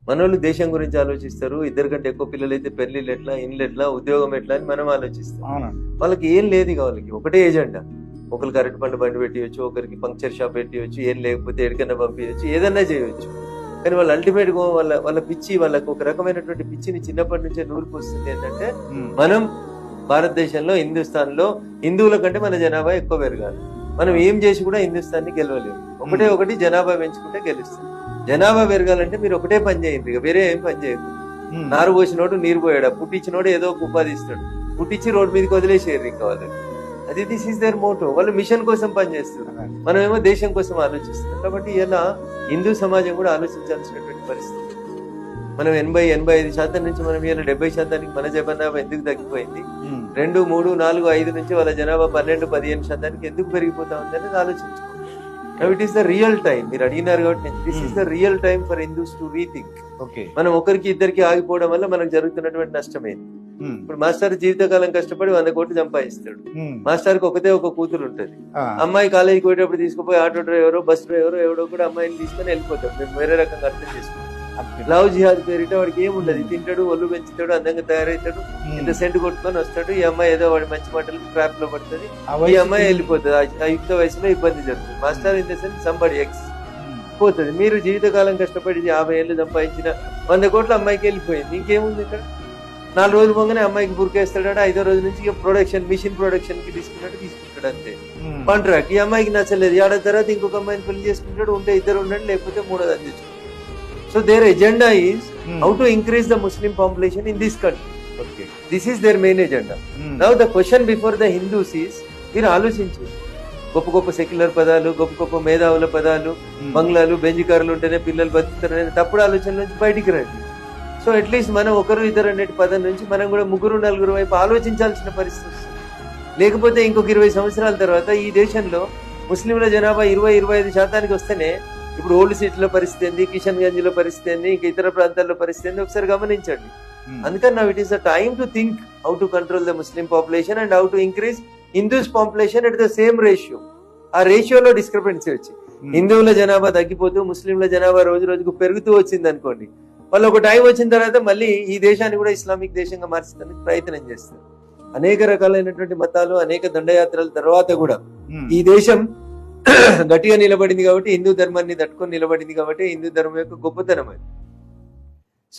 మనోళ్ళు దేశం గురించి ఆలోచిస్తారు. 2 కంటే ఎక్కువ పిల్లలు అయితే పెళ్లిళ్ళు ఎట్లా, ఇండ్లు ఎట్లా, ఉద్యోగం ఎట్లా అని మనం ఆలోచిస్తాం. వాళ్ళకి ఏం లేదు ఇక, వాళ్ళకి ఒకటే ఏజెండా. ఒకరికి అరటి పండు బండి పెట్టియచ్చు, ఒకరికి పంక్చర్ షాప్ పెట్టియచ్చు, ఏం లేకపోతే ఎడికన్నా పంపించచ్చు, ఏదన్నా చేయవచ్చు. కానీ వాళ్ళు అల్టిమేట్ గా వాళ్ళ పిచ్చి, వాళ్ళకి ఒక రకమైనటువంటి పిచ్చిని చిన్నప్పటి నుంచే నూరుకు వస్తుంది. ఏంటంటే మనం భారతదేశంలో, హిందుస్థాన్ లో హిందువుల కంటే మన జనాభా ఎక్కువ పెరగాలి. మనం ఏం చేసి కూడా హిందుస్థాన్ని గెలవలేము. ఒకటి జనాభా పెంచుకుంటే గెలుస్తుంది. జనాభా పెరగాలంటే మీరు ఒకటే పని చేయండి, ఇక వేరే ఏం పని చేయదు. నారు పోసినోడు నీరు పోయాడా, పుట్టించినోడు ఏదో ఒక ఉపాధి ఇస్తాడు, పుట్టించి రోడ్డు మీదకి వదిలేసేయరు ఇంకా వాళ్ళు. అది దిస్ ఈస్ దేర్ మోటో. వాళ్ళు మిషన్ కోసం పనిచేస్తారు, మనమేమో దేశం కోసం ఆలోచిస్తాం. కాబట్టి ఇలా హిందూ సమాజం కూడా ఆలోచించాల్సినటువంటి పరిస్థితి. మనం 80-85% నుంచి మనం ఇలా 70% మన జనాభా ఎందుకు తగ్గిపోయింది, 2, 3, 4, 5 నుంచి వాళ్ళ జనాభా 12-15% ఎందుకు పెరిగిపోతా ఉంది అనేది ఆలోచించుకోండి. It is the real time. మీరు అడిగినారు కాబట్టి this is the real time for Hindus to rethink. మనం ఒకరికి ఇద్దరికి ఆగిపోవడం వల్ల మనకు జరుగుతున్నటువంటి నష్టమేంది. ఇప్పుడు మాస్టర్ జీవితకాలం కష్టపడి 100 కోట్లు సంపాదిస్తాడు. మాస్టర్ కి ఒకతే ఒక కూతురు ఉంటది. అమ్మాయి కాలేజీకి పోయేటప్పుడు తీసుకుపోయి ఆటో డ్రైవరు, బస్ డ్రైవరు ఎవడో కూడా అమ్మాయిని తీసుకొని వెళ్ళిపోతాడు. మేము వేరే రకంగా అర్థం చేసుకుంటాం. లవ్ జిహాద్ పేరిట వాడికి ఏముండదు, తింటాడు, ఒళ్ళు పెంచుతాడు, అందంగా తయారవుతాడు, ఇంత సెంటు కొట్టుకొని వస్తాడు. ఈ అమ్మాయి ఏదో వాడి మంచి మాటలకు ట్రాప్ లో పడుతుంది, ఈ అమ్మాయి వెళ్ళిపోతుంది. ఆ యుక్త వయసులో ఇబ్బంది జరుగుతుంది. Master in the sense somebody X పోతుంది. మీరు జీవితకాలం కష్టపడి 50 ఏళ్ళు సంపాదించిన 100 కోట్ల అమ్మాయికి వెళ్ళిపోయింది. ఇంకేముంది ఇక్కడ? 4 రోజులు పోగానే అమ్మాయికి బురికేస్తాడు. 5వ రోజు నుంచి ప్రొడక్షన్, మిషన్ ప్రొడక్షన్ కి తీసుకుంటాడు అంతే. కాంట్రాక్ట్. ఈ అమ్మాయికి నచ్చలేదు, ఏడాది తర్వాత ఇంకొక అమ్మాయిని పెళ్లి చేసుకుంటాడు. ఉంటే 2 ఉండండి, లేకపోతే 3వ అందించుకుంటాడు. So their agenda is how to increase the Muslim population in this country. Okay. This is their main agenda. Now the question before the Hindus is, మీరు ఆలోచించు, గొప్ప సెక్యులర్ పదాలు, గొప్ప మేధావుల పదాలు, బంగ్లాలు, బెంజ్ కార్లు ఉంటేనే పిల్లలు బతుకుతారనే తప్పుడు ఆలోచన నుంచి బయటికి రండి. సో అట్లీస్ట్ మనం 1, 2 అనే పదం నుంచి మనం కూడా 3, 4 వైపు ఆలోచించాల్సిన పరిస్థితి వస్తుంది. లేకపోతే ఇంకొక 20 సంవత్సరాల తర్వాత ఈ దేశంలో ముస్లింల జనాభా 20-25% వస్తేనే ఇప్పుడు ఓల్డ్ సిటీలో పరిస్థితి ఏంది, కిషన్ గంజ్ లో పరిస్థితి ఏంది, ఇంకా ఇతర ప్రాంతాల్లో పరిస్థితి ఏంది ఒకసారి గమనించండి. అందుకని now it is the time to think how to control the Muslim population and how to increase Hindus population at the same ratio. ఆ రేషియోలో డిస్క్రిపెన్సీ వచ్చి హిందువుల జనాభా తగ్గిపోతూ ముస్లింల జనాభా రోజు రోజుకు పెరుగుతూ వచ్చింది అనుకోండి, వాళ్ళు ఒక టైం వచ్చిన తర్వాత మళ్ళీ ఈ దేశాన్ని కూడా ఇస్లామిక్ దేశంగా మార్చడానికి ప్రయత్నం చేస్తారు. అనేక రకాలైనటువంటి మతాలు, అనేక దండయాత్రల తర్వాత కూడా ఈ దేశం గట్టిగా నిలబడింది కాబట్టి, హిందూ ధర్మాన్ని తట్టుకొని నిలబడింది కాబట్టి హిందూ ధర్మం యొక్క గొప్పతనం అది.